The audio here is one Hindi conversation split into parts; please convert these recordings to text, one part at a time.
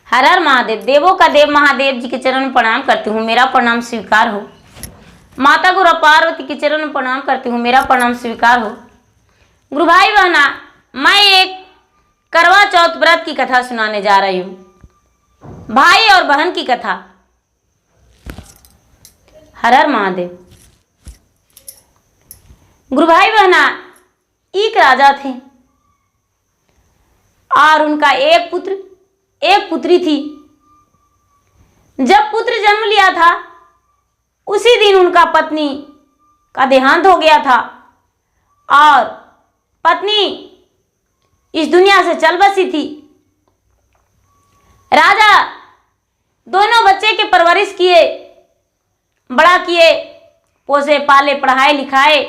हर हर महादेव। देवों का देव महादेव जी के चरण में प्रणाम करती हूँ, मेरा प्रणाम स्वीकार हो। माता गुरु पार्वती के चरण में प्रणाम करती हूँ, मेरा प्रणाम स्वीकार हो। गुरु भाई बहना, मैं एक करवा चौथ व्रत की कथा सुनाने जा रही हूँ, भाई और बहन की कथा। हर हर महादेव। गुरु भाई बहना, एक राजा थे और उनका एक पुत्र एक पुत्री थी। जब पुत्र जन्म लिया था उसी दिन उनका पत्नी का देहांत हो गया था और पत्नी इस दुनिया से चल बसी थी। राजा दोनों बच्चे के परवरिश किए, बड़ा किए, पोसे पाले, पढ़ाए लिखाए।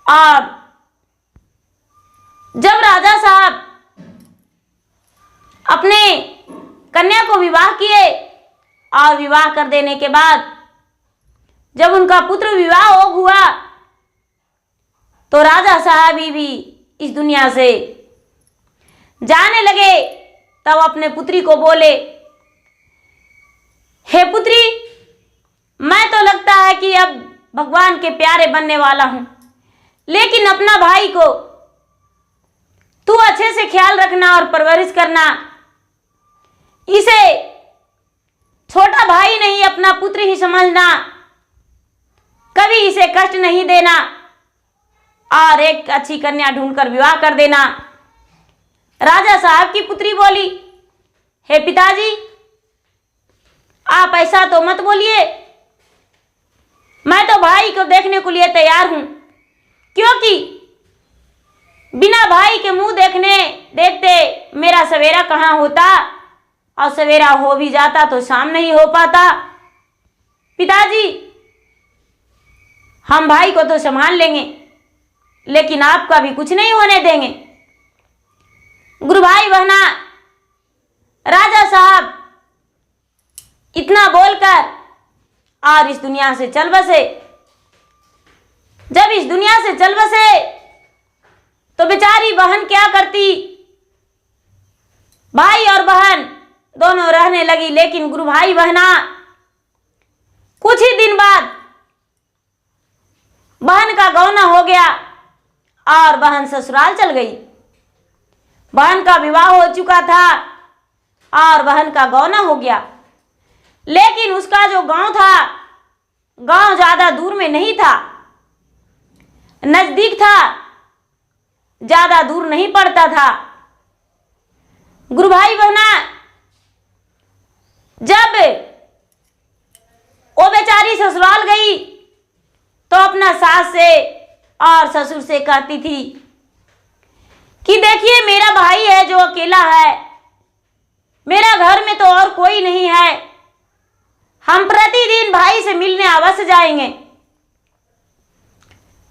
और जब राजा साहब अपने कन्या को विवाह किए और विवाह कर देने के बाद जब उनका पुत्र विवाह हो हुआ तो राजा साहब भी इस दुनिया से जाने लगे। तब अपने पुत्री को बोले, हे पुत्री, मैं तो लगता है कि अब भगवान के प्यारे बनने वाला हूं, लेकिन अपना भाई को तू अच्छे से ख्याल रखना और परवरिश करना। इसे छोटा भाई नहीं, अपना पुत्र ही समझना, कभी इसे कष्ट नहीं देना और एक अच्छी कन्या ढूंढकर विवाह कर देना। राजा साहब की पुत्री बोली, हे पिताजी, आप ऐसा तो मत बोलिए, मैं तो भाई को देखने को लिए तैयार हूं, क्योंकि बिना भाई के मुंह देखते मेरा सवेरा कहाँ होता, और सवेरा हो भी जाता तो शाम नहीं हो पाता। पिताजी, हम भाई को तो संभाल लेंगे, लेकिन आपका भी कुछ नहीं होने देंगे। गुरु भाई बहना, राजा साहब इतना बोलकर और इस दुनिया से चल बसे। जब इस दुनिया से चल बसे तो बेचारी बहन क्या करती। भाई और बहन दोनों रहने लगी, लेकिन गुरु भाई बहना, कुछ ही दिन बाद बहन का गौना हो गया और बहन ससुराल चल गई। बहन का विवाह हो चुका था और बहन का गौना हो गया, लेकिन उसका जो गांव था, गांव ज्यादा दूर में नहीं था, नजदीक था, ज्यादा दूर नहीं पड़ता था। गुरु भाई बहना, जब वो बेचारी ससुराल गई तो अपना सास से और ससुर से कहती थी कि देखिए, मेरा भाई है जो अकेला है, मेरा घर में तो और कोई नहीं है, हम प्रतिदिन भाई से मिलने अवश्य जाएंगे।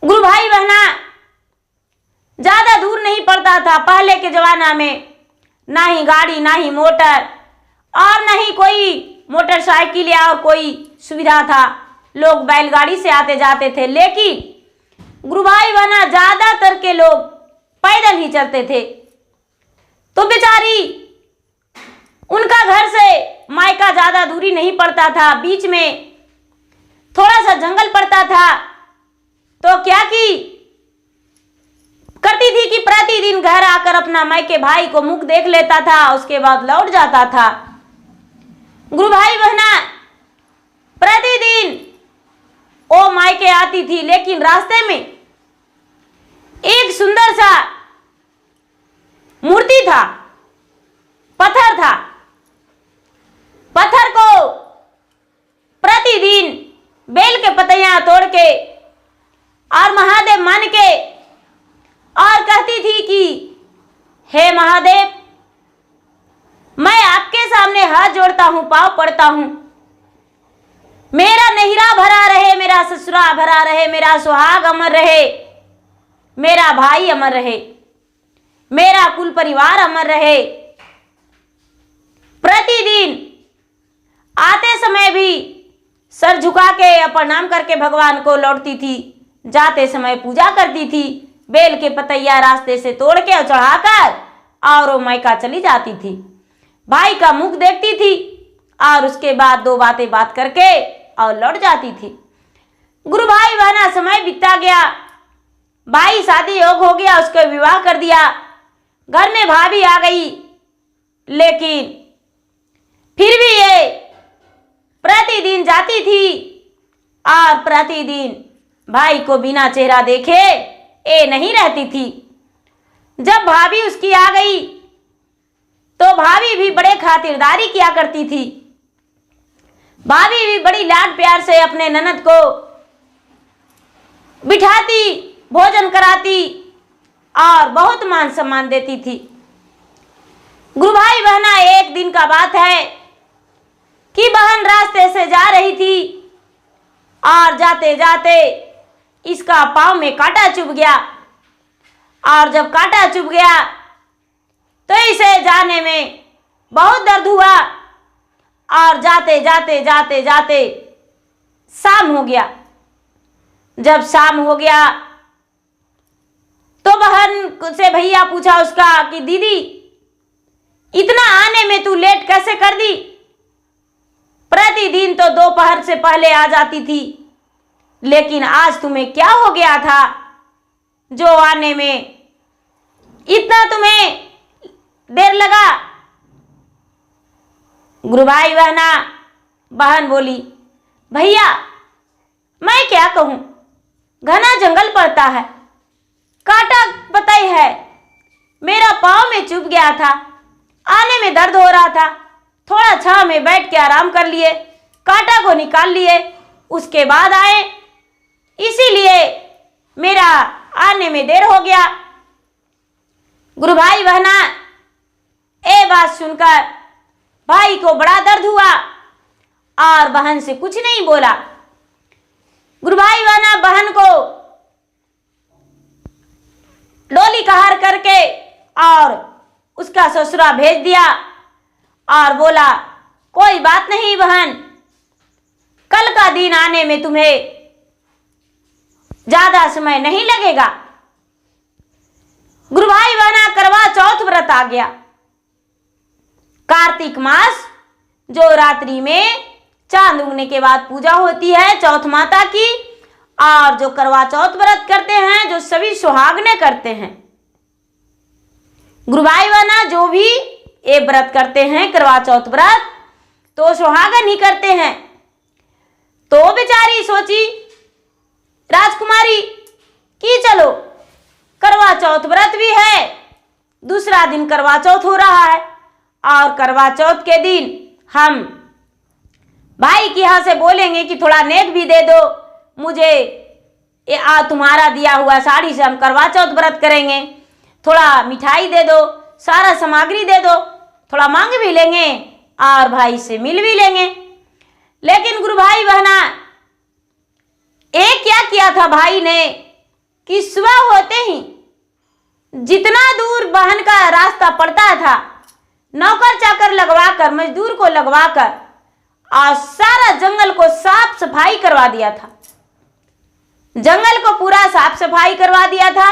गुरु भाई बहना, ज्यादा दूर नहीं पड़ता था। पहले के जमाना में ना ही गाड़ी, ना ही मोटर और ना ही कोई मोटरसाइकिल या और कोई सुविधा था। लोग बैलगाड़ी से आते जाते थे, लेकिन गुरु भाई बहना, ज्यादातर के लोग पैदल ही चलते थे। तो बेचारी, उनका घर से मायका ज्यादा दूरी नहीं पड़ता था, बीच में थोड़ा सा जंगल पड़ता था। तो क्या करती थी कि प्रतिदिन घर आकर अपना मायके भाई को मुख देख लेता था, उसके बाद लौट जाता था। गुरु भाई बहना, प्रतिदिन वो मायके आती थी, लेकिन रास्ते में एक सुंदर सा मूर्ति था, पत्थर था। पत्थर को प्रतिदिन बेल के पत्तियां तोड़ के और महादेव मान के और कहती थी कि हे महादेव, मैं आपके सामने हाथ जोड़ता हूं, पांव पड़ता हूं, मेरा नहिरा भरा रहे, मेरा ससुरा भरा रहे, मेरा सुहाग अमर रहे, मेरा भाई अमर रहे, मेरा कुल परिवार अमर रहे। प्रतिदिन आते समय भी सर झुका के प्रणाम करके भगवान को लौटती थी, जाते समय पूजा करती थी, बेल के पतैया रास्ते से तोड़ के और चढ़ाकर और वो मायका चली जाती थी। भाई का मुख देखती थी और उसके बाद दो बातें बात करके और लौट जाती थी। गुरु भाई बहना समय बीतता गया। भाई शादी योग हो गया, उसका विवाह कर दिया। घर में भाभी आ गई, लेकिन फिर भी ये प्रतिदिन जाती थी और प्रतिदिन भाई को बिना चेहरा देखे ये नहीं रहती थी। जब भाभी उसकी आ गई तो भाभी भी बड़े खातिरदारी किया करती थी। भाभी भी बड़ी लाड प्यार से अपने ननद को बिठाती, भोजन कराती और बहुत मान सम्मान देती थी। गुरु भाई बहना एक दिन का बात है कि बहन रास्ते से जा रही थी और जाते जाते इसका पांव में कांटा चुभ गया और जब कांटा चुभ गया तो इसे जाने में बहुत दर्द हुआ और जाते जाते जाते जाते शाम हो गया। जब शाम हो गया तो बहन से भैया पूछा उसका कि दीदी इतना आने में तू लेट कैसे कर दी? प्रतिदिन तो दोपहर से पहले आ जाती थी, लेकिन आज तुम्हें क्या हो गया था जो आने में इतना तुम्हें देर लगा? गुरु भाई बहना बहन बोली, भैया मैं क्या कहूं, घना जंगल पड़ता है, कांटा पता ही है, मेरा पांव में चुभ गया था, आने में दर्द हो रहा था, थोड़ा छांव में बैठ के आराम कर लिए, कांटा को निकाल लिए, उसके बाद आए, इसीलिए मेरा आने में देर हो गया। गुरु भाई बहना ये बात सुनकर भाई को बड़ा दर्द हुआ और बहन से कुछ नहीं बोला। गुरु भाई बहना बहन को डोली कहार करके और उसका ससुरा भेज दिया और बोला, कोई बात नहीं बहन, कल का दिन आने में तुम्हें ज्यादा समय नहीं लगेगा। गुरु भाई बहना करवा चौथ व्रत आ गया। कार्तिक मास जो रात्रि में चांद उगने के बाद पूजा होती है चौथ माता की, और जो करवा चौथ व्रत करते हैं जो सभी सुहागने करते हैं। गुरु भाई बहना जो भी ये व्रत करते हैं करवा चौथ व्रत तो सुहागन ही करते हैं। तो बेचारी सोची राजकुमारी कि चलो करवा चौथ व्रत भी है, दूसरा दिन करवा चौथ हो रहा है और करवा चौथ के दिन हम भाई के यहाँ से बोलेंगे कि थोड़ा नेक भी दे दो मुझे, तुम्हारा दिया हुआ साड़ी से हम करवा चौथ व्रत करेंगे, थोड़ा मिठाई दे दो, सारा सामग्री दे दो, थोड़ा मांग भी लेंगे और भाई से मिल भी लेंगे। लेकिन गुरु भाई बहना एक क्या किया था भाई ने कि सुबह होते ही जितना दूर बहन का रास्ता पड़ता था नौकर चाकर लगवाकर मजदूर को लगवाकर और सारा जंगल को साफ सफाई करवा दिया था। जंगल को पूरा साफ सफाई करवा दिया था,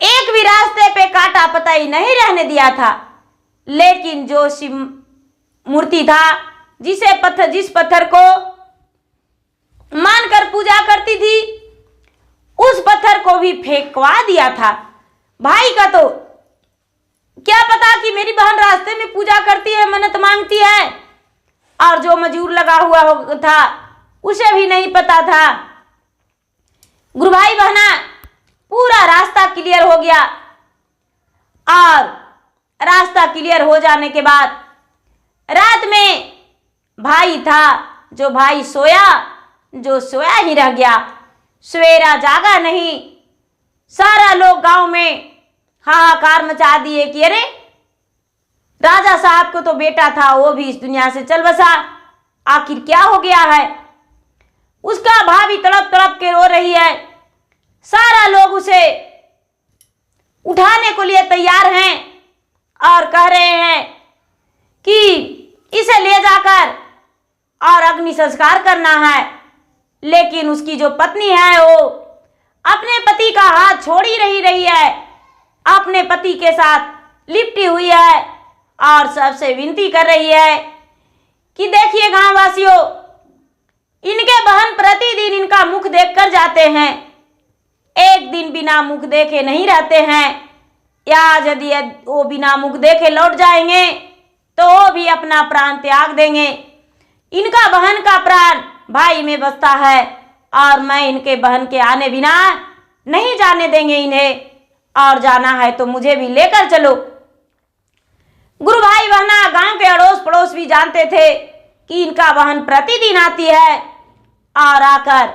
एक भी रास्ते पे कांटा पताई नहीं रहने दिया था। लेकिन जो शिव मूर्ति था जिस पत्थर को मानकर पूजा करती थी उस पत्थर को भी फेंकवा दिया था। भाई का तो क्या पता कि मेरी बहन रास्ते में पूजा करती है, मन्नत मांगती है, और जो मजूर लगा हुआ था उसे भी नहीं पता था। गुरु भाई बहना पूरा रास्ता क्लियर हो गया और रास्ता क्लियर हो जाने के बाद रात में भाई था जो भाई सोया, जो सोया ही रह गया, सवेरा जागा नहीं। सारा लोग गांव में हाहाकार मचा दिए कि अरे राजा साहब को तो बेटा था वो भी इस दुनिया से चल बसा, आखिर क्या हो गया है। उसका भाभी तड़प तड़प के रो रही है, सारा लोग उसे उठाने को लिए तैयार हैं और कह रहे हैं कि इसे ले जाकर और अग्नि संस्कार करना है। लेकिन उसकी जो पत्नी है वो अपने पति का हाथ छोड़ ही रही है, अपने पति के साथ लिपटी हुई है और सबसे विनती कर रही है कि देखिए गांव वासियों, इनके बहन प्रतिदिन इनका मुख देखकर जाते हैं, एक दिन बिना मुख देखे नहीं रहते हैं, या यदि वो बिना मुख देखे लौट जाएंगे तो वो भी अपना प्राण त्याग देंगे। इनका बहन का प्राण भाई में बसता है और मैं इनके बहन के आने बिना नहीं जाने देंगे इन्हें, और जाना है तो मुझे भी लेकर चलो। गुरु भाई बहना गांव के अड़ोस पड़ोस भी जानते थे कि इनका बहन प्रतिदिन आती है और आकर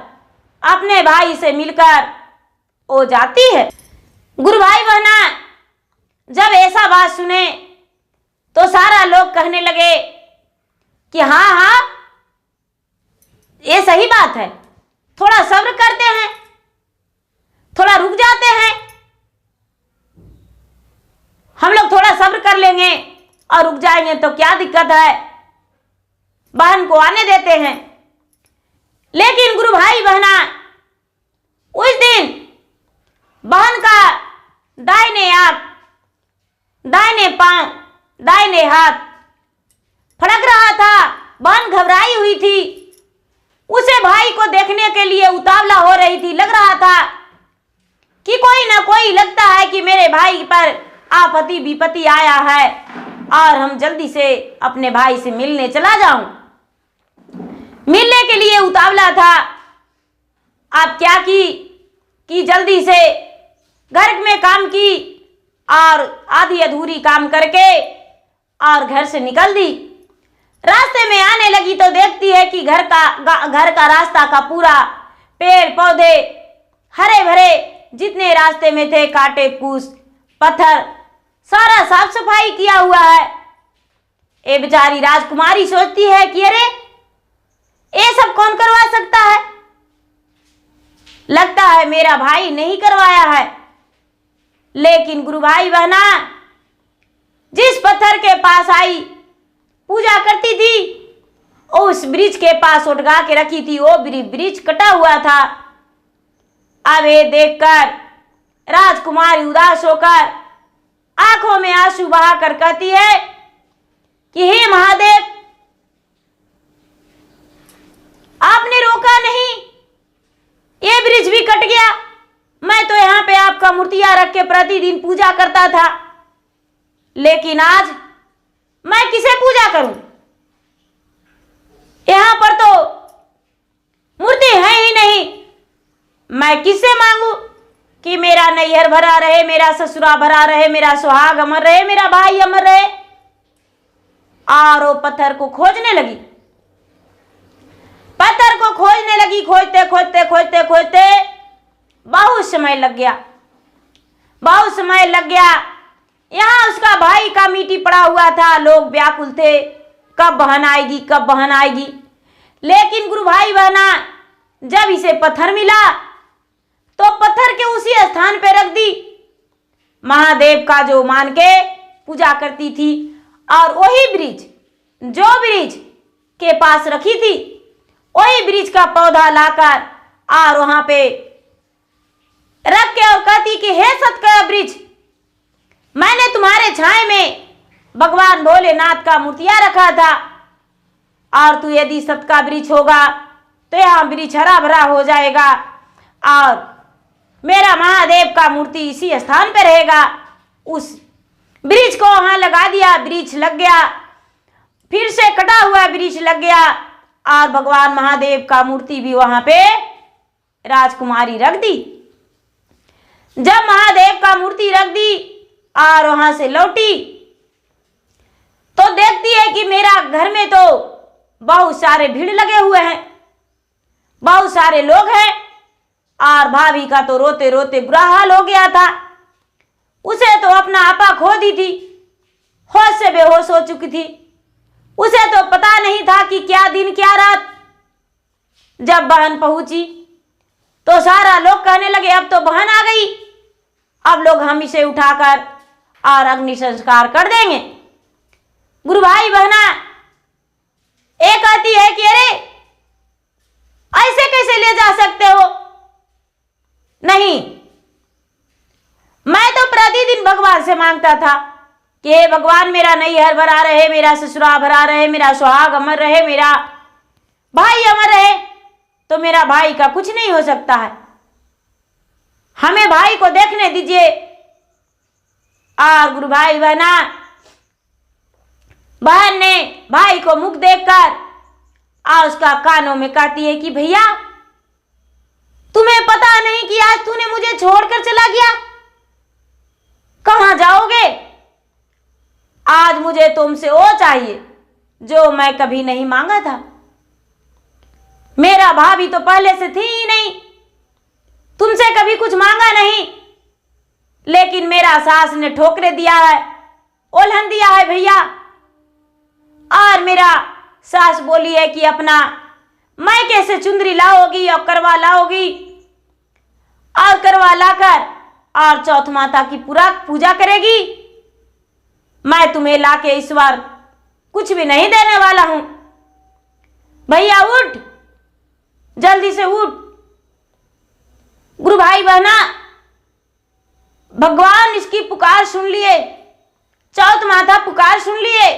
अपने भाई से मिलकर वो जाती है। गुरु भाई बहना जब ऐसा बात सुने तो सारा लोग कहने लगे कि हाँ हाँ ये सही बात है, थोड़ा सब्र करते हैं, थोड़ा रुक जाते हैं, हम लोग थोड़ा सब्र कर लेंगे और रुक जाएंगे तो क्या दिक्कत है, बहन को आने देते हैं। लेकिन गुरु भाई बहना उस दिन बहन का दाहिने आंख, दाहिने पांव, दाहिने हाथ फड़क रहा था, बहन घबराई हुई थी, उसे भाई को देखने के लिए उतावला हो रही थी। लग रहा था कि कोई ना कोई, लगता है कि मेरे भाई पर आपत्ति विपत्ति आया है और हम जल्दी से अपने भाई से मिलने चला जाऊं। मिलने के लिए उतावला था। आप क्या कि जल्दी से घर में काम की और आधी अधूरी काम करके और घर से निकल दी। रास्ते में आने लगी तो देखती है कि घर का रास्ता का पूरा पेड़ पौधे हरे भरे, जितने रास्ते में थे कांटे फूस पत्थर, सारा साफ सफाई किया हुआ है। ये बेचारी राजकुमारी सोचती है कि अरे ये सब कौन करवा सकता है, लगता है मेरा भाई नहीं करवाया है। लेकिन गुरु भाई बहना जिस पत्थर के पास आई पूजा करती थी, उस ब्रिज के पास उठगा के रखी थी, वो ब्रिज कटा हुआ था। अब ये देखकर राजकुमारी उदास होकर आंखों में आंसू बहाकर कहती है कि हे महादेव, आपने रोका नहीं, ये ब्रिज भी कट गया। मैं तो यहाँ पे आपका मूर्तियां रख के प्रतिदिन पूजा करता था, लेकिन आज मैं किसे पूजा करूं? यहां पर तो मूर्ति है ही नहीं। मैं किससे मांगू कि मेरा नैहर भरा रहे, मेरा ससुरा भरा रहे, मेरा सुहाग अमर रहे, मेरा भाई अमर रहे। और वो पत्थर को खोजने लगी, पत्थर को खोजने लगी। खोजते खोजते खोजते खोजते बहुत समय लग गया, बहुत समय लग गया। यहाँ उसका भाई का मिट्टी पड़ा हुआ था, लोग व्याकुल थे, कब बहन आएगी, कब बहन आएगी। लेकिन गुरु भाई बहना जब इसे पत्थर मिला तो पत्थर के उसी स्थान पे रख दी, महादेव का जो मान के पूजा करती थी। और वही ब्रिज, जो ब्रिज के पास रखी थी, वही ब्रिज का पौधा लाकर और वहां पे रख के और कहती कि हे सतका ब्रिज, मैंने तुम्हारे छाए में भगवान भोलेनाथ का मूर्तियां रखा था, और तू यदि सत का वृक्ष होगा तो यहाँ वृक्ष हरा भरा हो जाएगा और मेरा महादेव का मूर्ति इसी स्थान पे रहेगा। उस वृक्ष को वहां लगा दिया, वृक्ष लग गया, फिर से कटा हुआ वृक्ष लग गया और भगवान महादेव का मूर्ति भी वहां पे राजकुमारी रख दी। जब महादेव का मूर्ति रख दी और वहां से लौटी तो देखती है कि मेरा घर में तो बहुत सारे भीड़ लगे हुए हैं, बहुत सारे लोग हैं, और भाभी का तो रोते रोते बुरा हाल हो गया था। उसे तो अपना आपा खो दी थी, होश से बेहोश हो चुकी थी। उसे तो पता नहीं था कि क्या दिन क्या रात। जब बहन पहुंची तो सारा लोग कहने लगे अब तो बहन आ गई, अब लोग हम इसे उठाकर और अग्नि संस्कार कर देंगे। गुरु भाई बहना एक कहती है कि अरे ऐसे कैसे ले जा सकते हो? नहीं, मैं तो प्रतिदिन भगवान से मांगता था कि हे भगवान मेरा नैहर भरा रहे, मेरा ससुराल भरा रहे, मेरा सुहाग अमर रहे, मेरा भाई अमर रहे, तो मेरा भाई का कुछ नहीं हो सकता है। हमें भाई को देखने दीजिए। और गुरु भाई बहना, बहन ने भाई को मुख देखकर और उसका कानों में कहती है कि भैया तुम्हें पता नहीं कि आज तूने मुझे छोड़कर चला गया, कहां जाओगे? आज मुझे तुमसे वो चाहिए जो मैं कभी नहीं मांगा था। मेरा भाभी तो पहले से थी ही नहीं, तुमसे कभी कुछ मांगा नहीं, लेकिन मेरा सास ने ठोकरे दिया है, उल्हन दिया है भैया। और मेरा सास बोली है कि अपना मायके से चुंदरी लाओगी और करवा लाओगी, और करवा लाकर और चौथ माता की पूरा पूजा करेगी। मैं तुम्हें लाके इस बार कुछ भी नहीं देने वाला हूं। भैया उठ, जल्दी से उठ। गुरु भाई बहना, भगवान इसकी पुकार सुन लिए, चौथ माता पुकार सुन लिए।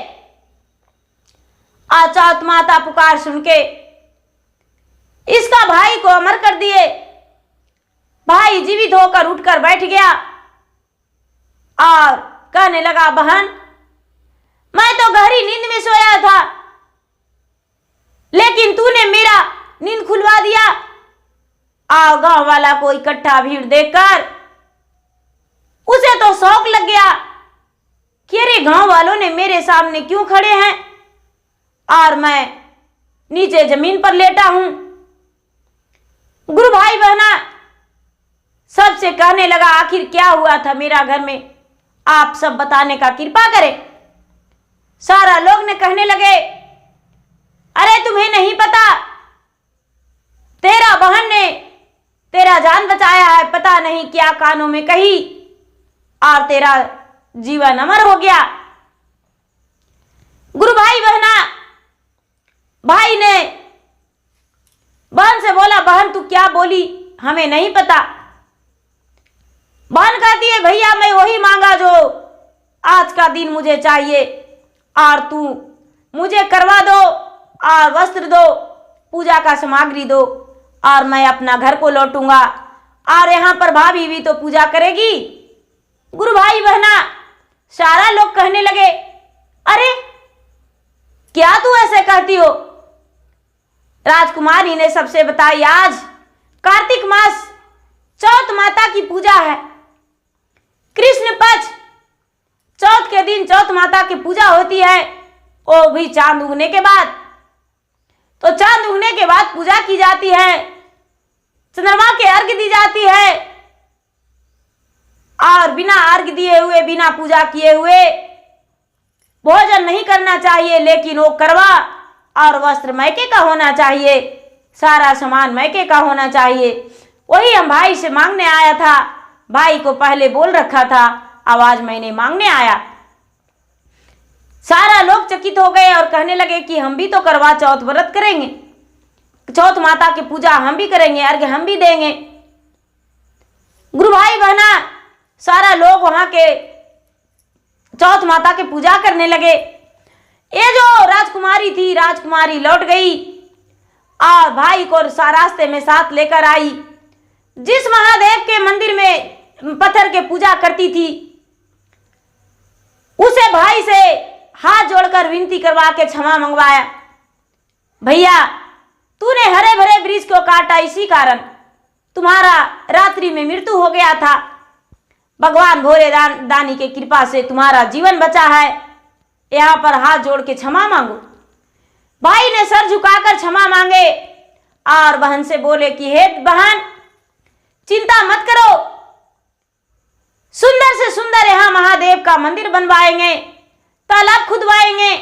और चौथ माता पुकार सुन के इसका भाई को अमर कर दिए। भाई जीवित होकर उठकर बैठ गया और कहने लगा, बहन मैं तो गहरी नींद में सोया था, लेकिन तूने मेरा नींद खुलवा दिया। और गांव वाला को इकट्ठा भीड़ देखकर उसे तो शौक लग गया कि अरे गांव वालों ने मेरे सामने क्यों खड़े हैं और मैं नीचे जमीन पर लेटा हूं। गुरु भाई बहना सबसे कहने लगा, आखिर क्या हुआ था मेरा घर में, आप सब बताने का कृपा करें। सारा लोग ने कहने लगे, अरे तुम्हें नहीं पता, तेरा बहन ने तेरा जान बचाया है, पता नहीं क्या कानों में कही और तेरा जीवन अमर हो गया। गुरु भाई बहना, भाई ने बहन से बोला, बहन तू क्या बोली, हमें नहीं पता। बहन कहती है, भैया मैं वही मांगा जो आज का दिन मुझे चाहिए, और तू मुझे करवा दो और वस्त्र दो, पूजा का सामग्री दो, और मैं अपना घर को लौटूंगा, और यहाँ पर भाभी भी तो पूजा करेगी। गुरु भाई बहना सारा लोग कहने लगे, अरे क्या तू ऐसे कहती हो? राजकुमारी ने सबसे बताई, आज कार्तिक मास चौथ माता की पूजा है, कृष्ण पक्ष चौथ के दिन चौथ माता की पूजा होती है, वो भी चांद उगने के बाद। तो चांद उगने के बाद पूजा की जाती है, चंद्रमा के अर्घ्य दी जाती है, और बिना अर्घ्य दिए हुए, बिना पूजा किए हुए भोजन नहीं करना चाहिए, लेकिन वो करवा और वस्त्र मैके का होना चाहिए, सारा सामान मैके का होना चाहिए। वही हम भाई से मांगने आया था, भाई को पहले बोल रखा था, आवाज मैंने मांगने आया। सारा लोग चकित हो गए और कहने लगे कि हम भी तो करवा चौथ व्रत करेंगे, चौथ माता की पूजा हम भी करेंगे, अर्घ्य हम भी देंगे। गुरु भाई बहना सारा लोग वहां के चौथ माता की पूजा करने लगे। ये जो राजकुमारी थी, राजकुमारी लौट गई और भाई को रास्ते में साथ लेकर आई। जिस महादेव के मंदिर में पत्थर के पूजा करती थी, उसे भाई से हाथ जोड़कर विनती करवा के क्षमा मंगवाया। भैया तूने हरे भरे वृक्ष को काटा, इसी कारण तुम्हारा रात्रि में मृत्यु हो गया था। भगवान भोले दानी के कृपा से तुम्हारा जीवन बचा है, यहाँ पर हाथ जोड़ के क्षमा मांगो। भाई ने सर झुकाकर क्षमा मांगे और बहन से बोले कि हे बहन चिंता मत करो, सुंदर से सुंदर यहाँ महादेव का मंदिर बनवाएंगे, तालाब खुदवाएंगे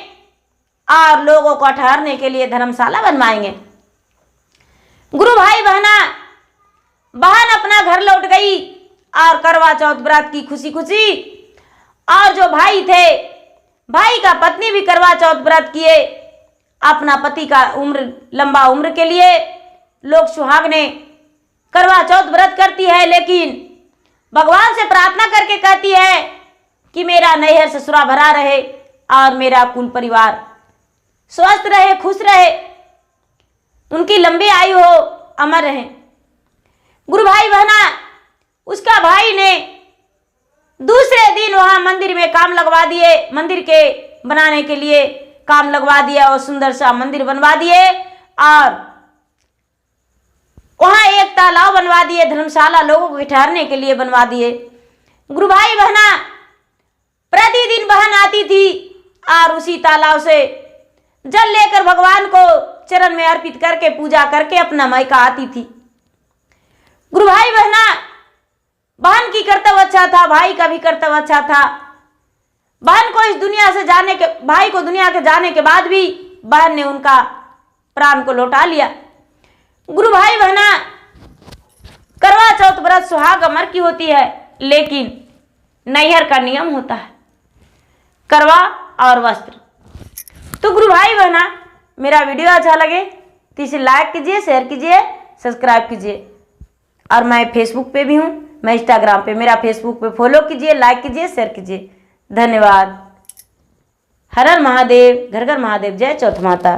और लोगों को ठहरने के लिए धर्मशाला बनवाएंगे। गुरु भाई बहना, बहन अपना घर लौट गई और करवा चौथ व्रत की खुशी खुशी। और जो भाई थे, भाई का पत्नी भी करवा चौथ व्रत किए, अपना पति का लंबा उम्र के लिए। लोग सुहागने करवा चौथ व्रत करती है, लेकिन भगवान से प्रार्थना करके कहती है कि मेरा नैहर ससुरा भरा रहे और मेरा कुल परिवार स्वस्थ रहे, खुश रहे, उनकी लंबी आयु हो, अमर रहे। गुरु भाई बहना, उसका भाई ने दूसरे दिन वहां मंदिर में काम लगवा दिए, मंदिर के बनाने के लिए काम लगवा दिया और सुंदर सा मंदिर बनवा दिए और वहां एक तालाब बनवा दिए, धर्मशाला लोगों को ठहरने के लिए बनवा दिए। गुरु भाई बहना, प्रतिदिन बहन आती थी और उसी तालाब से जल लेकर भगवान को चरण में अर्पित करके पूजा करके अपना मायका आती थी। गुरु भाई बहना, बहन की कर्तव्य अच्छा था, भाई का भी कर्तव्य अच्छा था। बहन को इस दुनिया से जाने के, भाई को दुनिया के जाने के बाद भी बहन ने उनका प्राण को लौटा लिया। गुरु भाई बहना, करवा चौथ व्रत सुहाग अमर की होती है, लेकिन नैहर का नियम होता है करवा और वस्त्र। तो गुरु भाई बहना, मेरा वीडियो अच्छा लगे तो इसे लाइक कीजिए, शेयर कीजिए, सब्सक्राइब कीजिए। और मैं फेसबुक पे भी हूँ, मैं इंस्टाग्राम पे, मेरा फेसबुक पे फॉलो कीजिए, लाइक कीजिए, शेयर कीजिए। धन्यवाद। हर हर महादेव, घर घर महादेव, जय चौथ माता।